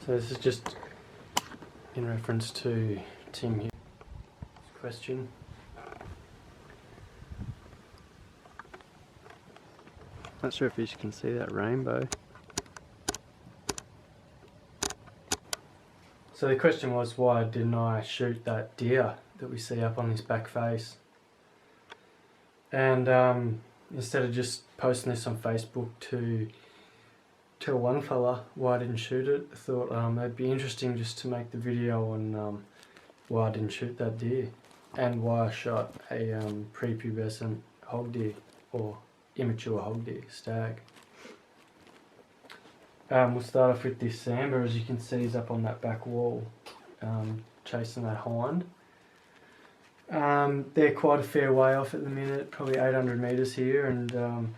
So this is just in reference to Tim Hughes' question. Not sure if you can see that rainbow. So the question was, why didn't I shoot that deer that we see up on his back face? And instead of just posting this on Facebook to tell one fella why I didn't shoot it, I thought it'd be interesting just to make the video on why I didn't shoot that deer and why I shot a prepubescent hog deer or immature hog deer, stag. We'll start off with this Samba. As you can see, he's up on that back wall chasing that hind. They're quite a fair way off at the minute, probably 800 metres here, and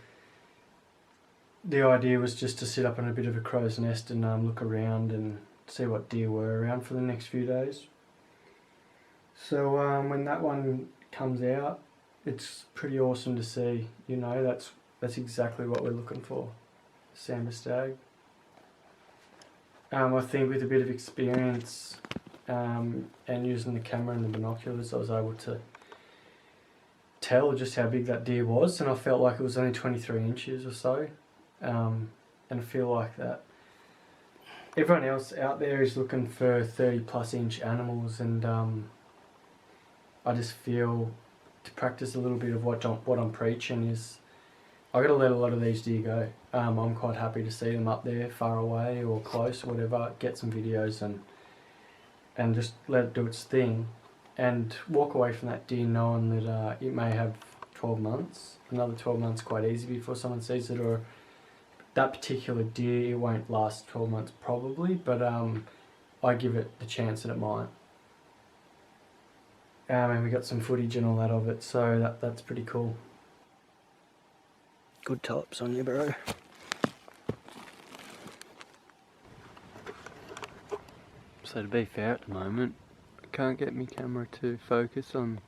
the idea was just to sit up on a bit of a crow's nest and look around and see what deer were around for the next few days. So when that one comes out, it's pretty awesome to see. You know, that's exactly what we're looking for, Samba stag. I think with a bit of experience and using the camera and the binoculars, I was able to tell just how big that deer was, and I felt like it was only 23 inches or so. And I feel like that everyone else out there is looking for 30+ inch animals, and I just feel to practice a little bit of what I'm preaching is I got to let a lot of these deer go. I'm quite happy to see them up there far away or close or whatever, get some videos and just let it do its thing and walk away from that deer knowing that it may have 12 months, another 12 months quite easy before someone sees it, or that particular deer, it won't last 12 months probably, but I give it the chance that it might. And we got some footage and all that of it, so that's pretty cool. Good tops on you, bro. So to be fair, at the moment, I can't get my camera to focus on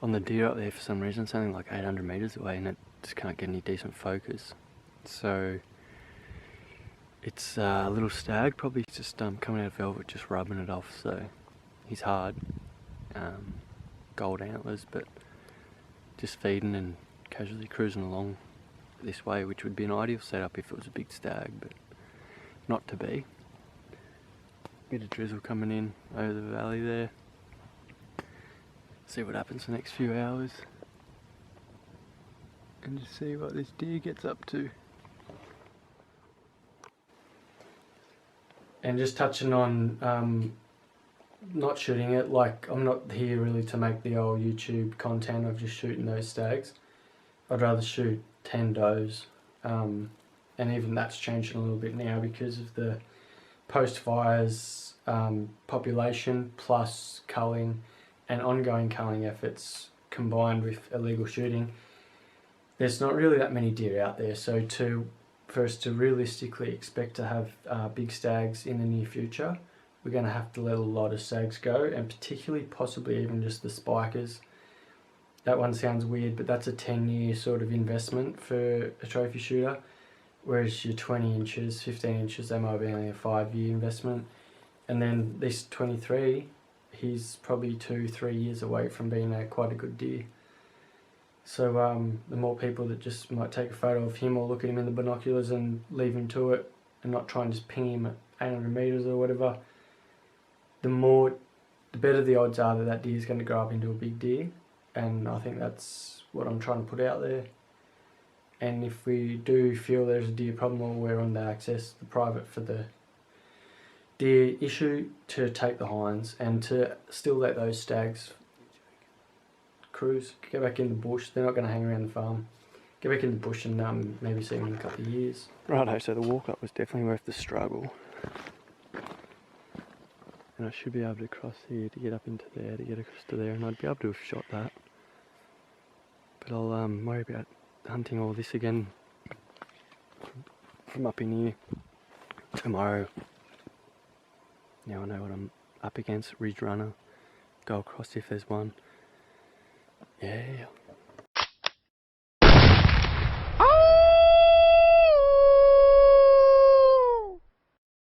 the deer up there for some reason. It's only like 800 metres away and it just can't get any decent focus. So it's a little stag, probably just coming out of velvet, just rubbing it off. So he's hard, gold antlers, but just feeding and casually cruising along this way, which would be an ideal setup if it was a big stag, but not to be. Bit of drizzle coming in over the valley there. See what happens the next few hours and just see what this deer gets up to. And just touching on not shooting it, like I'm not here really to make the old YouTube content of just shooting those stags. I'd rather shoot 10 does, and even that's changing a little bit now because of the post-fires population plus culling and ongoing culling efforts combined with illegal shooting. There's not really that many deer out there, so for us to realistically expect to have big stags in the near future, we're going to have to let a lot of stags go, and particularly possibly even just the spikers. That one sounds weird, but that's a 10-year sort of investment for a trophy shooter, whereas your 20 inches, 15 inches, they might be only a 5-year investment. And then this 23, he's probably 2-3 years away from being quite a good deer. So the more people that just might take a photo of him or look at him in the binoculars and leave him to it and not try and just ping him at 800 metres or whatever, the better the odds are that that deer is going to grow up into a big deer. And I think that's what I'm trying to put out there. And if we do feel there's a deer problem or we're on the access the private for the deer issue, to take the hinds and to still let those stags cruise, get back in the bush. They're not going to hang around the farm. Get back in the bush and maybe see them in a couple of years. Righto, so the walk up was definitely worth the struggle. And I should be able to cross here to get up into there, to get across to there, and I'd be able to have shot that. But I'll worry about hunting all this again from up in here tomorrow. Now I know what I'm up against. Ridge runner, go across if there's one. Yeah.